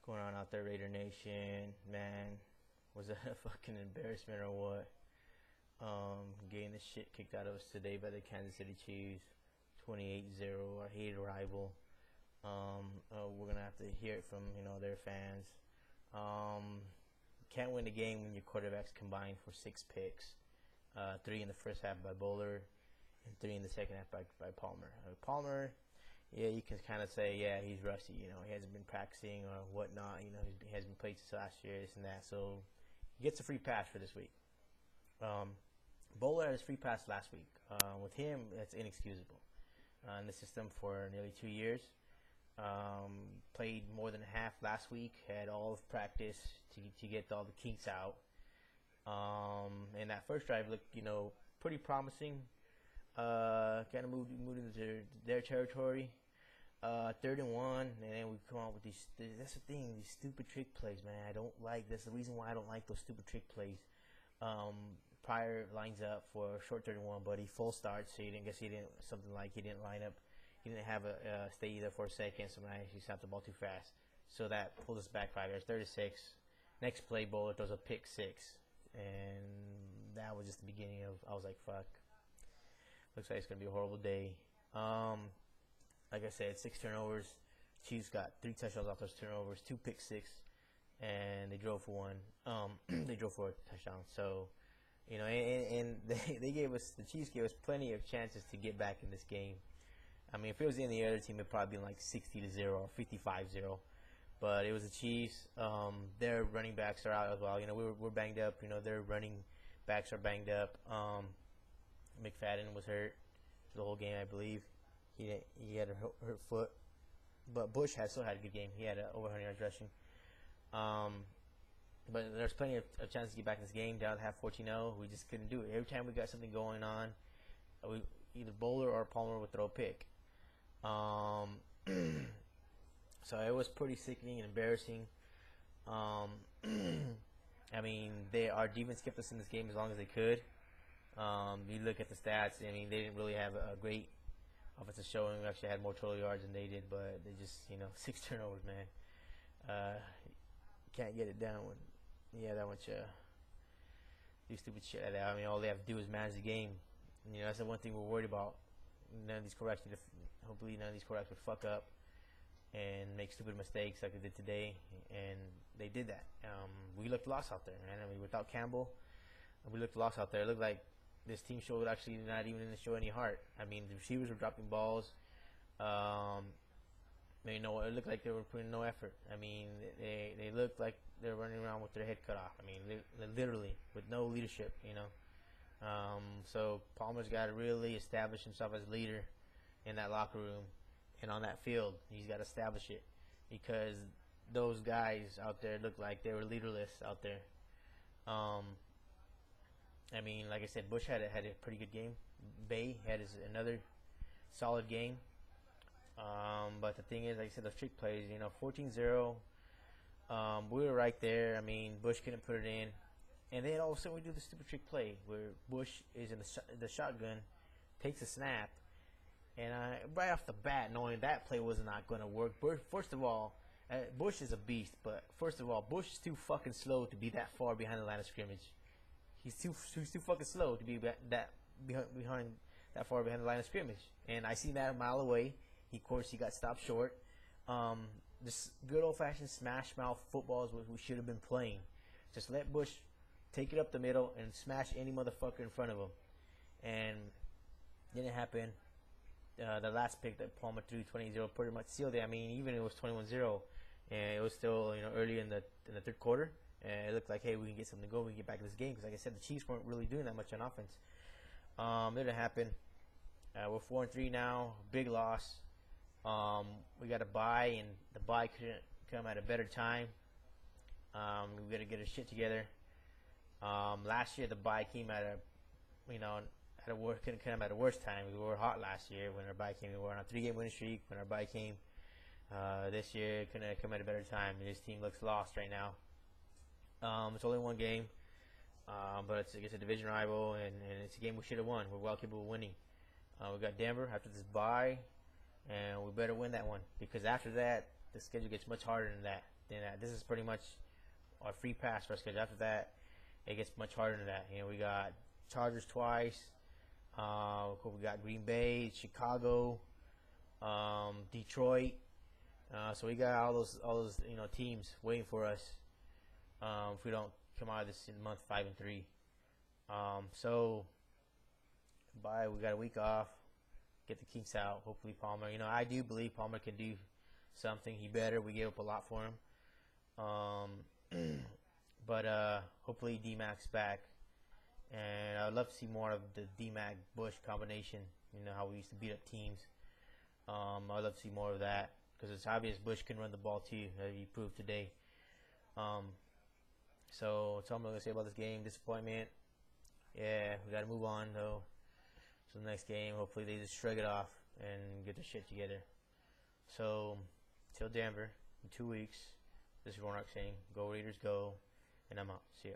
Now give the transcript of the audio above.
Going on out there, Raider Nation? Man, was that a fucking embarrassment or what? Getting the shit kicked out of us today by the Kansas City Chiefs, 28-0, our hated rival. We're gonna have to hear it from their fans. Can't win the game when your quarterbacks combined for 6 picks, 3 in the first half by Bowler, and 3 in the second half by Palmer. Palmer, yeah, you can kind of say, yeah, he's rusty. He hasn't been practicing or whatnot. He hasn't been played since last year, this and that. So he gets a free pass for this week. Bowler had his free pass last week. With him, that's inexcusable. In the system for nearly 2 years. Played more than half last week. Had all of practice to get all the kinks out. And that first drive looked, pretty promising. Kind of moved into their territory. 3rd and 1, and then we come out with these. That's the thing. These stupid trick plays, man. I don't like. That's the reason why I don't like those stupid trick plays. Pryor lines up for a short 3rd and 1, but he full starts. So he didn't line up. He didn't have a stay there for a second. So now he snapped the ball too fast. So that pulled us back 5 yards. 36. Next play, Bowler throws a pick 6, and that was just the beginning of. I was like, fuck. Looks like it's gonna be a horrible day. Like I said, 6 turnovers. Chiefs got 3 touchdowns off those turnovers, 2 pick 6, and they drove for 1. They drove for a touchdown. So, and the Chiefs gave us plenty of chances to get back in this game. I mean, if it was any other team, it'd probably been like 60-0 or 55-0. But it was the Chiefs. Their running backs are out as well. We're banged up. Their running backs are banged up. McFadden was hurt for the whole game, I believe. He had a hurt foot. But Bush still had a good game. He had over 100 yards rushing. But there's plenty of chances to get back in this game. Down half 14-0. We just couldn't do it. Every time we got something going on, either Bowler or Palmer would throw a pick. So it was pretty sickening and embarrassing. I mean, our defense kept us in this game as long as they could. You look at the stats. I mean, they didn't really have a great offensive showing. We actually had more total yards than they did, but they just 6 turnovers, man. Can't get it down when that much do stupid shit like that. I mean, all they have to do is manage the game. That's the one thing we're worried about. Hopefully none of these quarterbacks would fuck up and make stupid mistakes like they did today, and they did that. We looked lost out there, man. I mean, without Campbell, we looked lost out there. It looked like this team showed actually not even to show any heart. I mean, the receivers were dropping balls. It looked like they were putting no effort. I mean, they looked like they were running around with their head cut off. I mean, literally with no leadership. So Palmer's got to really establish himself as a leader in that locker room and on that field. He's got to establish it because those guys out there looked like they were leaderless out there. I mean, like I said, Bush had a pretty good game. Bay had another solid game. But the thing is, like I said, those trick plays, 14-0. We were right there. I mean, Bush couldn't put it in. And then all of a sudden we do the stupid trick play where Bush is in the shotgun, takes a snap, and right off the bat, knowing that play was not going to work. First of all, Bush is a beast, but first of all, Bush is too fucking slow to be that far behind the line of scrimmage. He's too fucking slow to be behind that far behind the line of scrimmage. And I seen that a mile away. Of course, he got stopped short. This good old-fashioned smash mouth football is what we should have been playing. Just let Bush take it up the middle and smash any motherfucker in front of him. And didn't happen. The last pick that Palmer threw, 20-0, pretty much sealed it. I mean, even if it was 21-0, and it was still early in the 3rd quarter. And it looked like, hey, we can get something to go. We can get back in this game. Because, like I said, the Chiefs weren't really doing that much on offense. It didn't happen. We're 4-3 now. Big loss. We got a bye, and the bye couldn't come at a better time. We got to get our shit together. Last year, the bye came at couldn't come at a worse time. We were hot last year when our bye came. We were on a 3-game winning streak when our bye came. This year, it couldn't come at a better time. This team looks lost right now. It's only 1 game, but it's against a division rival, and it's a game we should have won. We're well capable of winning. We got Denver after this bye, and we better win that one because after that, the schedule gets much harder than that. This is pretty much our free pass for our schedule. After that, it gets much harder than that. You know, we got Chargers twice. We got Green Bay, Chicago, Detroit. So we got all those teams waiting for us if we don't come out of this month 5-3. So we got a week off. Get the kinks out. Hopefully Palmer. I do believe Palmer can do something. He better. We gave up a lot for him. But hopefully D-Mac's back. And I'd love to see more of the D-Mac Bush combination. How we used to beat up teams. I'd love to see more of that because it's obvious Bush can run the ball too, as he proved today. So that's all I'm going to say about this game. Disappointment. Yeah, we got to move on though. So the next game, hopefully they just shrug it off and get their shit together. So till Denver in 2 weeks. This is Ronak saying, "Go Raiders, go!" And I'm out. See ya.